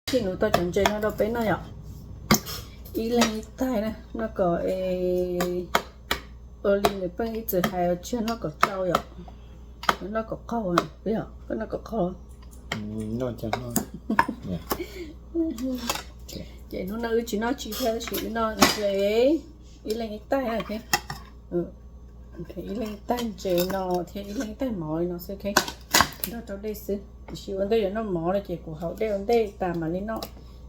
thì nó tao chọn chơi nó đâu bé nó nhở ý lên tay này nó có ở liền này bên cái chữ hai ở trên nó có trâu nhở nó có câu à biết không nó có câu nó chẳng nó vậy nó nói chỉ nó chỉ theo chỉ nó dễ ý lên cái tay này cái ý lên tay dễ nó thì ý lên tay mỏi nó sẽ cái đó trong đây xứ chỉ vấn đề nó mỏ là chỉ của họ đây vấn đề tạm mà lên nó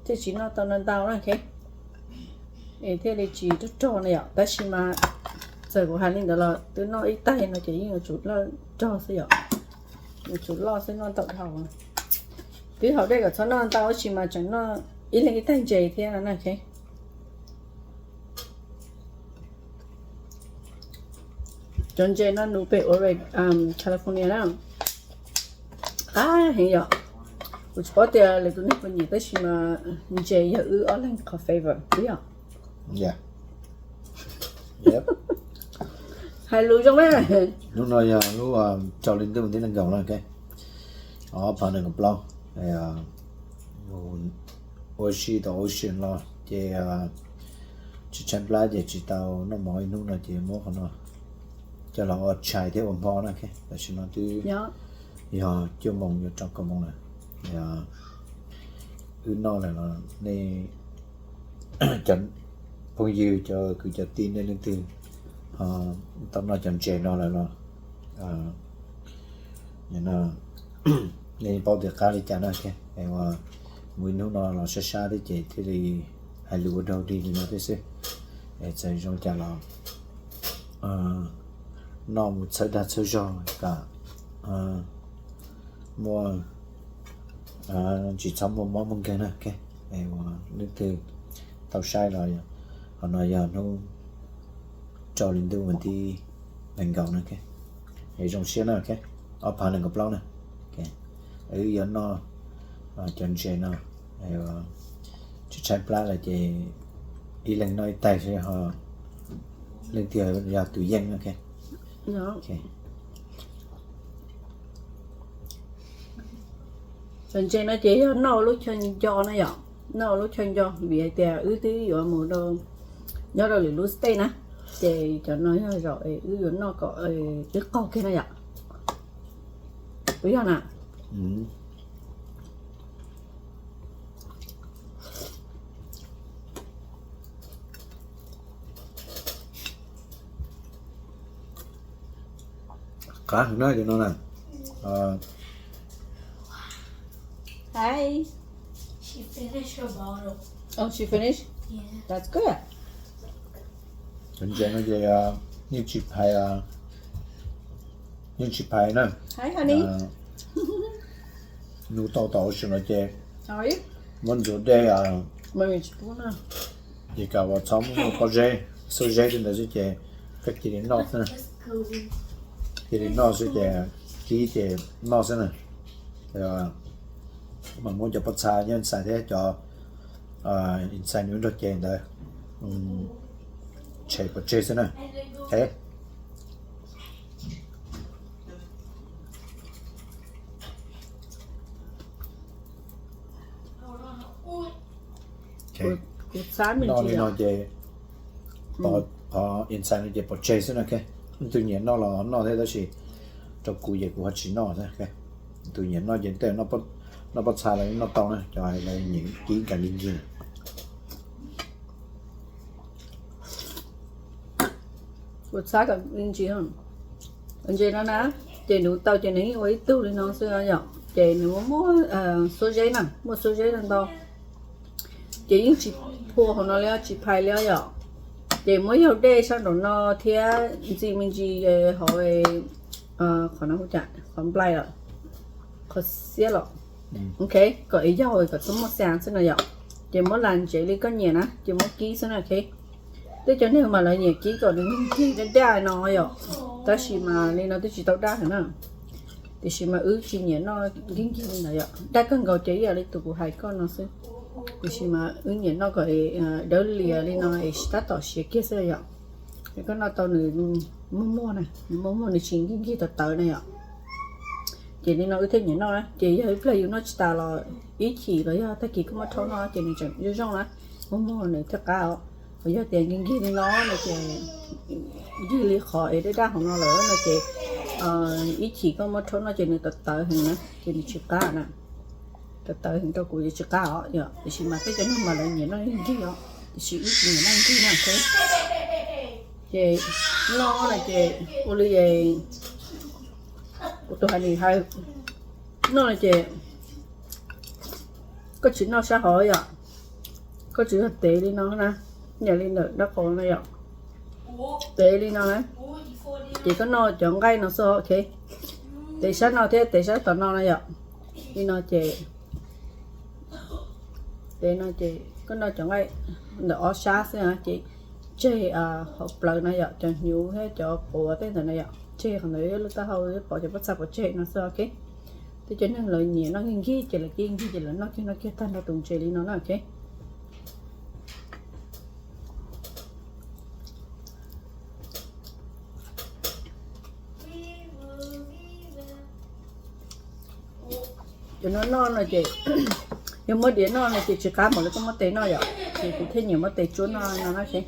thế chỉ nó tao nên tao là cái thế là chỉ rất tròn này ạ ta chỉ mà giờ của hai linh đó là từ nó ít tay nó chỉ như chút là cho sẽ ạ chút lo sẽ nó tạo thầu từ họ đây cả cho nó tao chỉ mà chẳng nó ít lên cái tay dày thế là này cái John Jay nó nụ bể ở California đó hình vậy của chúng tôi là tụi nó còn nhiều tới mà Jay ở online có favor biết không? Yeah. Yep. Hai lúa trong đấy này. Lúc này lúc cho lên tới một tí năng gầu này cái ở phần này ngập lâu này ocean to ocean lo thì chỉ chăn lá thì chỉ tàu nó mỏi lúc này thì mua còn nó cho là chạy theo ôngพ่อnày cái là chỉ nó từ giờ chưa mong giờ trong cái mong này giờ nó là nó này chẳng phong dư cho cứ cho tin lên từ tao nói chẳng trẻ nó là nó nhà nó nên bao giờ cá đi chả nó cái mà mình nó là xa xa đi chị thì hay lúa đâu đi thì nó thế sẽ để chạy trong chả là nó một sợi đặt sợi giò cả mua chỉ trong một món mông cái này cái mà nước từ tàu sai rồi họ nói giờ nó cho lên từ mình thì đánh gạo này cái hệ trong xe này cái ở phần này gặp lâu này cái ấy giờ nó chân xe nó chỉ trái pla là chỉ đi lên nói tay sẽ họ lên tiền giờ tùy dân này cái okay. Chân trên nó chỉ nó lúc chân cho nó vậy nó lúc chân cho vì thì tí ở một đâu nhớ đâu là lúc stay nè thì cho nó rồi nó có cái câu kia nó vậy biết không nào cá nói cho nó nè Hi. She finished her bottle. Oh, she finished? Yeah. That's good. chân trên nó về như chip hay nè Hi, honey. nụ to xong rồi chơi How are you? muốn rửa đây Mình chỉ muốn nào. thì cả vào trong có dê số dê trên đó sẽ chơi các chị đến nọ nè Just cozy. chị đến nọ sẽ chơi kỹ chơi nọ sẽ nè rồi mà muốn cho bắt xa nhân xài thế cho xài những đồ chơi đây chạy bắt chơi sẽ nè thế Cuộc sáng mình nó chỉ đi nó chơi inside nó chơi bắt chơi sẽ nè cái tự nhiên nó thế đó chỉ cho cụ về của họ chỉ nó thôi cái tự nhiên nó diễn tên nó bắt xa lại nó to này cho hay là những kỹ cả linh gì cuộc sáng cả mình chỉ không. Anh chị nó ná, chị đủ tàu chị nấy với tu đi nó xưa nhở. Chị nó mua số giấy nè, mua số giấy lần to. Chị những chị phô họ nó leo chị phải leo nhở. Chị mới hiểu đây sao đó nó thế gì mình chỉ hỏi khó nó không chạy, không play rồi. Khó xía rồi. Ok, có ý rồi, có số một sáng xin là nhở. Chị mới làm chị đi có nhiều á, chị mới ký xin là ok. Thế cho nên mà lại nhiều ký còn đến ký đến đai nó rồi. Ta chỉ mà nên nó chỉ tao đa thế nào. Thì chỉ mà chỉ nhớ nó kinh kinh là vậy. Đã cần gọi chế giờ đi tụ của hai con nó sẽ. Thì chỉ mà nhớ nó gọi đỡ lìa lên nó start tao sẽ kia sẽ vậy. Cái con nó tao nữa mua này, mua này chính kinh kinh tao này ạ. chị đi nói thế nhỉ nó đấy chị hơi play nó ta là ý chỉ rồi ta kỳ cũng mất thấu nó chị này chẳng như trong đó muốn này tất cả bây giờ tiền kinh kia nó là chị dư lý khỏi để ra không nó lỡ là chị ý chỉ có mất thấu nó chị này tật tới hình nữa chị này chịu cả nè tật tới hình cho cô chị chịu cả ở giờ chị mà cái nó mà lại nhỉ nó như thế đó chị ý chị nó như thế nào thế chị nó là chị cô đi về của tôi hay đi hay nó là chị có chuyện nó xã hội ạ có chuyện thực tế đi nó nè nhà lên được đó còn này ạ tế đi nó đấy chỉ có nó chọn cây nó sơ ok tại sao nó thế tại sao tao nó này ạ đi nó chị để nó chị có nó chọn cây nó sát thế hả chị chơi học lời này ạ cho nhiều hết cho bộ tên là này ạ chơi thằng đấy lúc ta hầu bỏ cho bắt sập chơi nó sơ ok thì cho nên lời nhẹ nó nghiêng kia chỉ là kia chỉ là nó kia tan ra tùng chơi đi nó là ok cho nó non là chị nhưng mới đến nó là chị chỉ cá một cái mất tế nó vậy thì cũng thấy nhiều mất tế chúa nó nói thế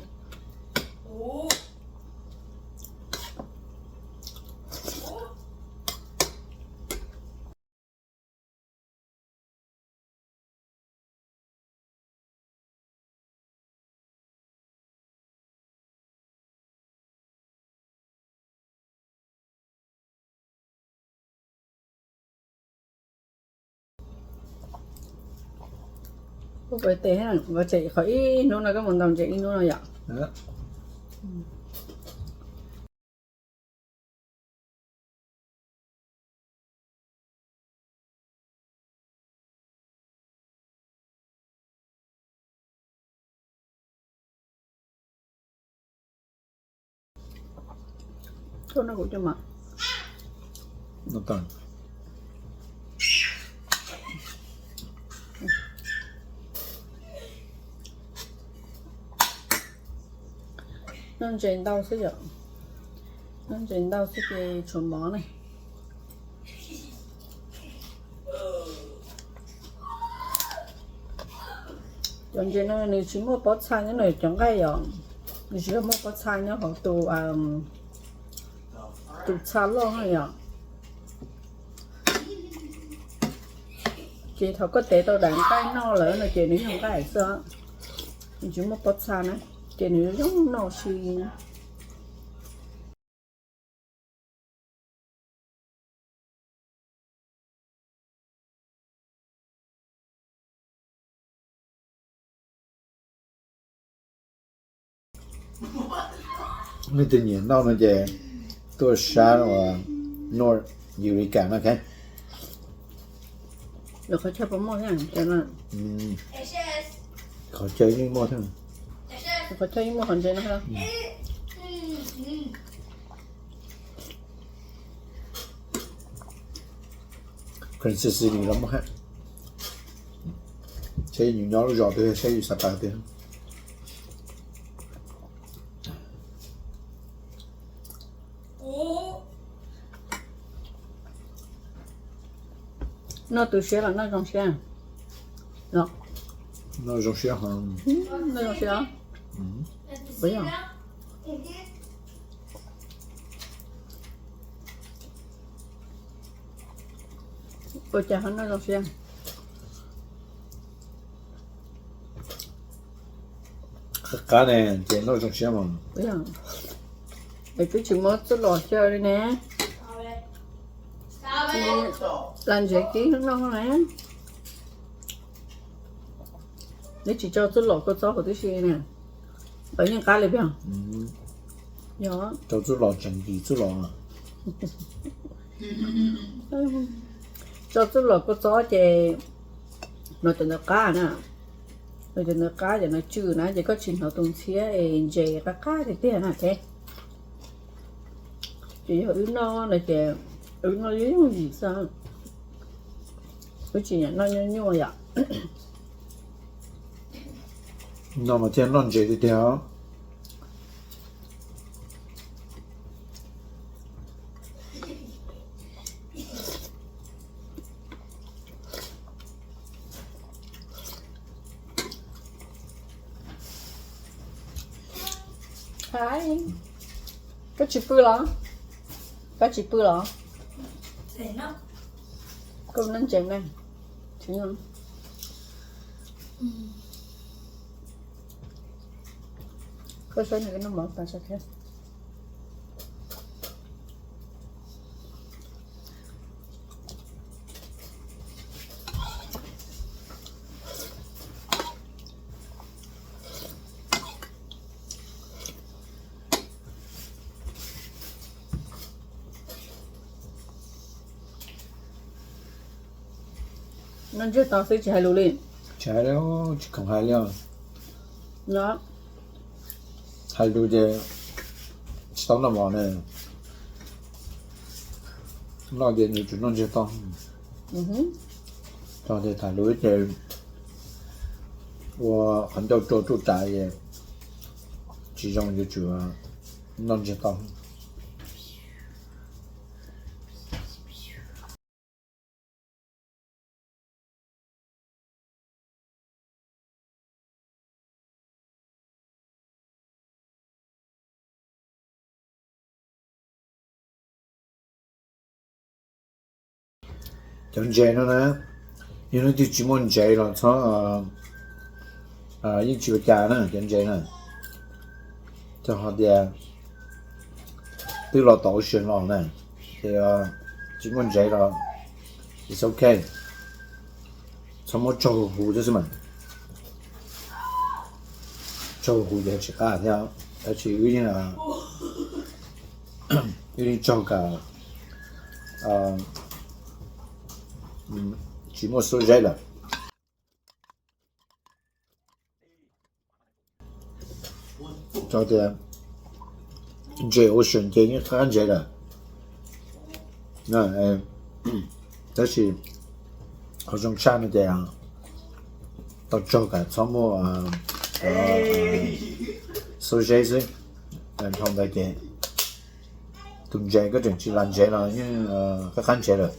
vậy tế ha và chị khỏi nó là cái món đồng chị nó là vậy đó thôi nó cũng cho mà nó toàn nên trên đâu sẽ vậy nên trên đâu sẽ cái chuẩn món này chọn trên nó nếu chỉ mua bớt xay cái này chọn cái rồi nếu chỉ mua bớt xay nó họ tụ cháo luôn hay à chị thầu có thể tao đánh cái no lỡ là chị nếu không cái hải sơ chỉ mua bớt xay này chị nếu giống nó xì nên tự nhiên nó là gì tôi xa và nor nhiều đi cả nó cái được có cho bóng môi nha cho nên khó chơi như mua thôi được có cho những món còn chơi nữa không princess gì lắm ha chơi nhiều nhỏ rồi tôi chơi sắp tới thôi nó từ xe là nó trong xe nó nó giống hả nó trong xe bây giờ ôi chà nó trong xe cá này chị nó giống mà bây giờ để cứ chỉ mất chút lò chơi đi nè làm gì kỹ nó nè để chỉ cho chút lò có gió của tôi xe nè bởi những cái này biết không nhớ cho chút lò chẳng gì chút lò cho chút lò có gió thì nó cho nó cá nè nó cho nó cá thì nó chữ nè chỉ có chuyện họ tung xía dễ cá thì tiền nè thế chỉ họ nó là chị nó giống gì sao cái chị nó như vậy ạ nó mà trên lon chế thì theo Hai. Cái chip là. Cái chip là. Thế nó. Con nên chém này. Chính không? Có số này nó mở ta sẽ thế. Nên chứ tao sẽ chạy lù lên. Chạy đâu, chỉ không hay đâu. Đó. Hay đâu chứ. Sống làm món này. Nó điện như chúng nó chưa to. Cho thì thả lưới thì 我很多做住宅也，其中就主要弄知道。像这个呢，因为就专门这了，从一九家呢，像这呢，就好点，对了导选了呢，这个专门这了，it's OK。从我招呼就是嘛，招呼的去干掉，而且有点有点招个，寂寞受累了。找点，这我选择你看这了，那这是好像看的这样，到这个草木受累是，同在给，同这个整起烂这了，因为看这了。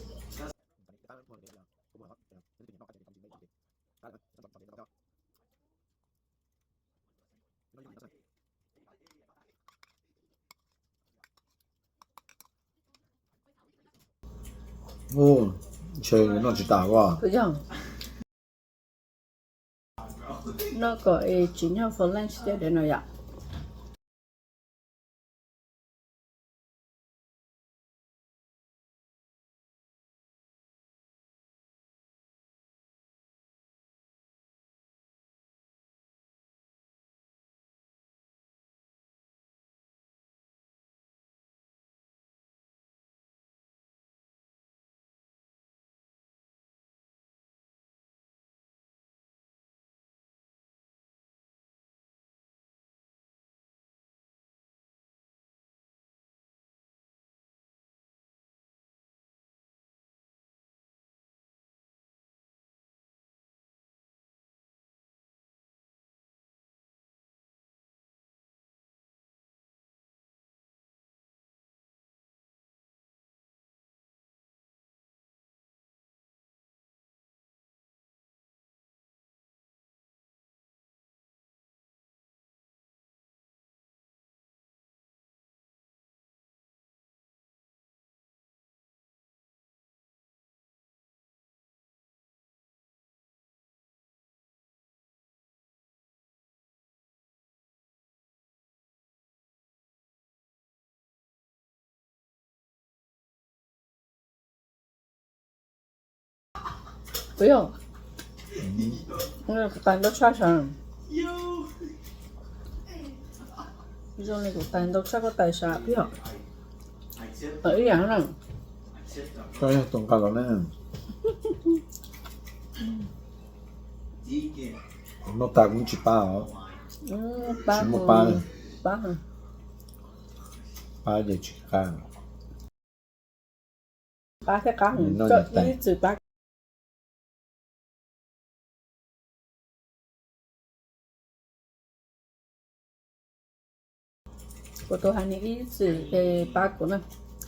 哦，chơi nó chỉ đảo quá. Phải không? Nó có chính nhau phần lên để nó ạ. Phải không? Tàn đốt sát sao? Ví dụ này của tàn đốt sát có tài sản phải không? Ở ý dạng rằng Cái tổng cả này, nó ta cũng chỉ ba hả? Ba chỉ một ba này, ba hả? ba giờ chỉ cả. Ba cái cá hả? Nó Cho nhập tay. ý từ ba. Của tôi hay nghĩ từ ba của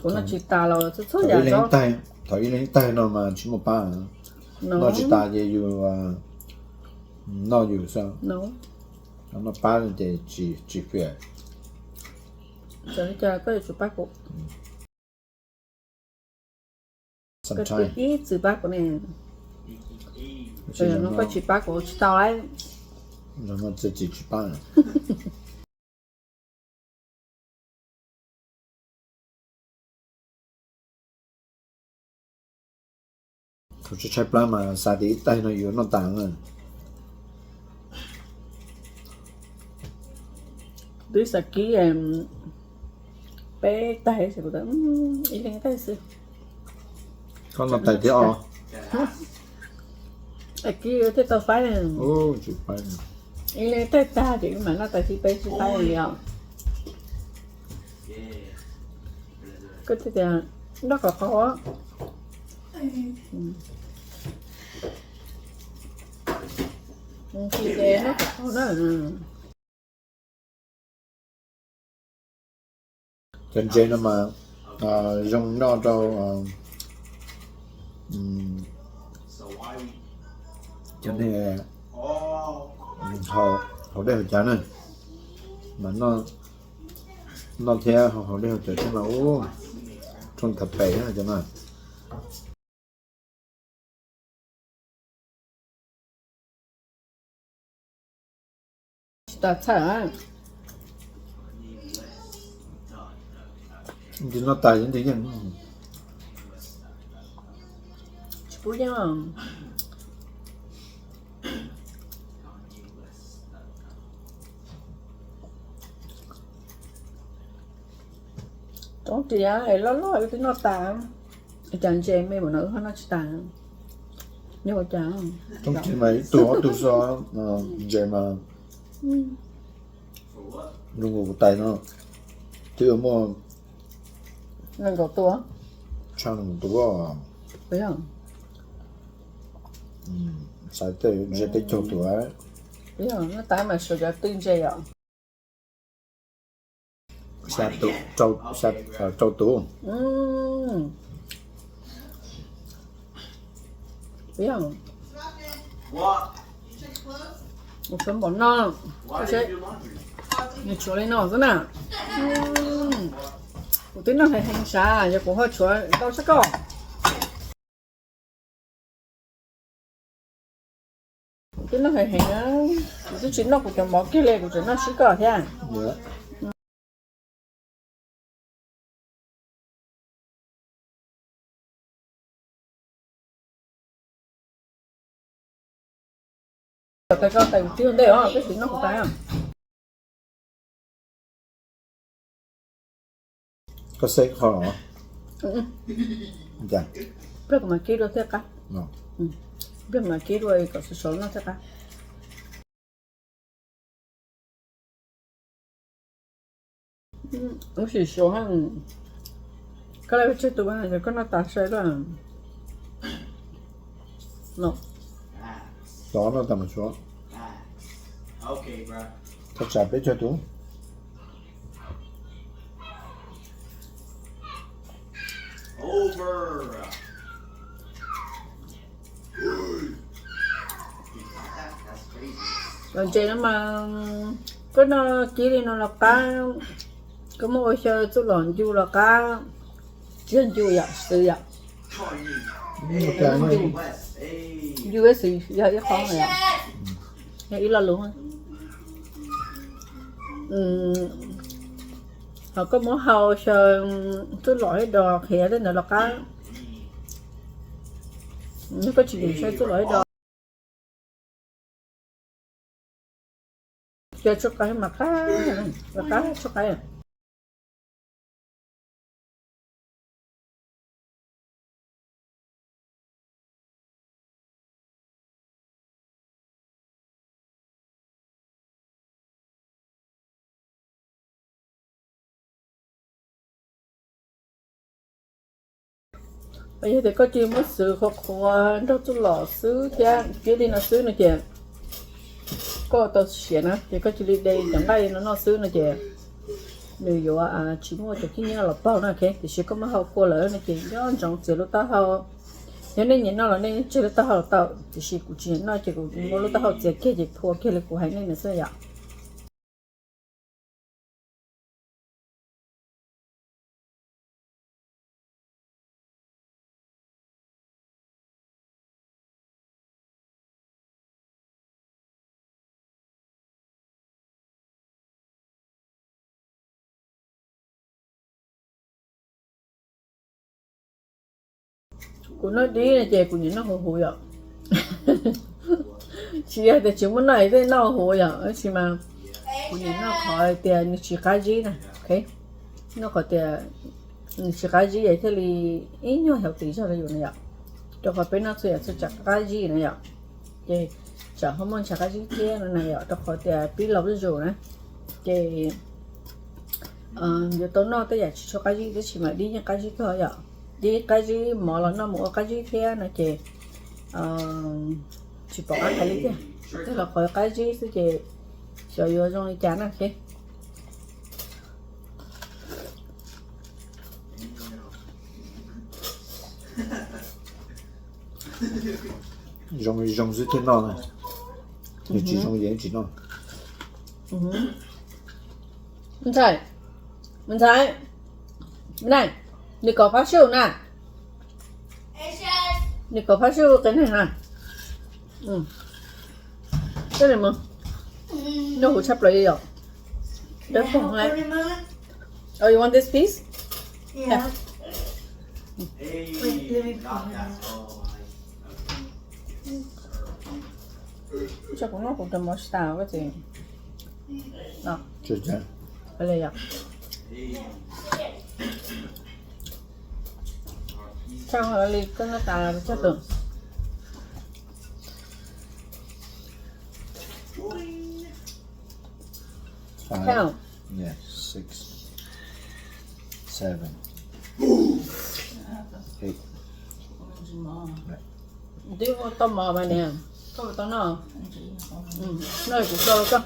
nó chỉ ta là số Thổi giả lên cho tay, thổi lên tay nó mà chỉ một ba hả? Nó chỉ ta vềอยู่nóอยู่sao? nó Nó ba là để chỉ phải. giờ đi chơi có chụp bác của cái Sunshine. ít chụp bác của này Chỉ bây giờ là nó có chụp bác của tao ấy nó自己去办了。เขาจะใช้ปลามาซาดิใต้ในอยู่นอกต่างอ่ะ đứa sạc ký em bé tay thì cũng ý lên tay xưa เขานอกแต่ที่อ๋อ ký thế tao phải โอ้จุดไป ý lên tay ta thì mà nó tay thì bé chỉ tay nhiều cái thứ là nó có khó khi để nó có khó đó จนเจนมายงนอกเราจนเนี่ยเขาได้หัวใจนั่นมันนอกเที่ยวเขาได้หัวใจใช่ไหมโอ้ชนกับไปนะจะมา ta thở จริงๆเราตายจริงๆยัง bố nhá trong tía ấy lo cái nó tàn chẳng chê mê mà nữ nó chỉ tàn nhưng mà chẳng ต้องใช่ไหมตัวซ้อเจมาลุงกูตายเนาะที่มั่ว nên có tua ช่างตัว phải không ใส่เตยจะได้โจทย์ตัว phải không nó tái mà sửa cho tương chê ạ แซ่ตัวเจ้าแซ่เจ้าตัว phải không What? một phần bỏ non Why Thế did you do laundry? như chúa lên nó rất nào một tiếng nó phải hành xà cho cô hơi chúa đâu chắc có một tiếng nó phải hành á cái chuyện nó của chồng bỏ kia lên của chồng nó sẽ có thế à เยอะ cái con tay tiêu đây đó cái chuyện nó của tay à ก็เซ็กเขาเหรอจ้ะ biết mà kia đôi thế cả เนาะ biết mà kia đôi có số nó thế cả cũng chỉ số hàng cái này chơi tụi bạn thì có nó tạt xe đó nó สอนเราแต่มาชัว Okay, bro. ถ้าจับได้เจ้าตัว Over. That's crazy. rồi chơi nó mà có nó chỉ đi nó là cá có mỗi chơi tôi lòn chu là cá chuyên chu vậy sự vậy Hey, okay. West. Hey. chu cái sự giờ cái con này ạ ý là luôn á họ có món hầu chơi tôi lõi đò khía đây là cá nó có chuyện chơi tôi lõi đò chơi cho cái mà cá là cá cho cái bây giờ thì có chuyện mất sự khó khó đâu tôi lọ xứ cha kia đi nó xứ nữa chị có tao xỉa nó thì có chuyện đi đây chẳng đây nó xứ nữa chị nếu như chỉ mua cho cái nhà là bao nó cái thì sẽ có mà hậu qua lỡ nữa chị do trong chỉ lúc tao hậu nếu nên nhìn nó là nên chỉ lúc tao hậu tao thì sẽ cũng chỉ nó chỉ cũng mua lúc tao hậu chỉ kia chỉ thua kia là của hai nên là sao vậy Cô nói đi là chè của nhìn nó hồ hồ vậy. Chị ấy thì chỉ muốn này thế nó hồ vậy, chỉ mà của nhìn nó khỏi tiền chỉ cái gì nè, ok? Nó có tiền chỉ cái gì vậy thì ít nhiều hiểu tí cho nó dùng này ạ. Cho khỏi bên nó sẽ chắc cái gì này ạ. Thì chẳng không muốn chắc cái gì thế này ạ, cho khỏi tiền bí lâu rồi nè. Thì giờ tối nó tới giờ cho cái gì chỉ mà đi những cái gì thôi ạ. Đi cái gì mà là nó mua cái gì thế này chỉ bỏ cái lý thế. Tức là khỏi cái gì thì chị cho vô trong chán này ok. Rong rất thiên non này. Thì chỉ rong dễ chỉ non. Mình thấy bên này đi có phát siêu nè, đi có phát siêu cái này nè, cái này mà nó hụt sắp lại rồi, đấy không lại. Oh, you want this piece? Yeah. Hey, Wait, let me got pull it that. out. Oh, Chắc cũng nó cũng tầm bao sao cái gì, đó, Chưa chưa. cái này ạ. hey. Sao họ đi cái nó ta chắc được. Thấy 5. không? Yeah, 6. 7. 8. Đi vô tôm mò mà nè, tôm nó, nó cũng đâu cơ.